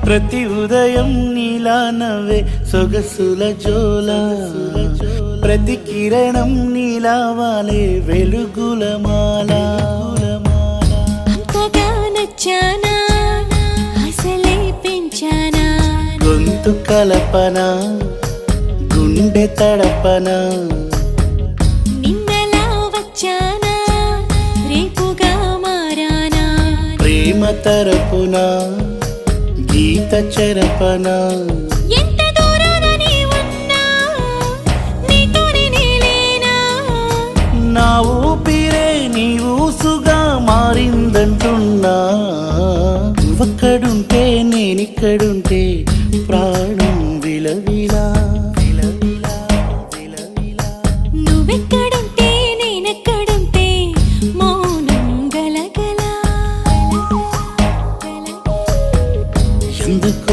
ప్రతి ఉదయం నీలా నవ్వే సొగసుల జోల, ప్రతి కిరణం నీలా వాలే వెలుగుల మాల. అంతగా నచ్చానా అసలే పెంచానా, గొంతు కలపన గుండె తడపన, నిన్నలా వచ్చానా రేపుగా మారానా, ప్రేమ తరపున గీత చెరపన. ఎంత దూరాన నీ ఉన్నా నీతోనే నేలేనా, నా ఊపిరే నీ ఊసుగా మారిందంటున్నా. నువ్వక్కడుంటే నేనిక్కడుంటే ప్రాణం విలవిలా. నువ్వెక్కడుంటే నేనెక్కడుంటే మౌనం గలగల. ఎందుకు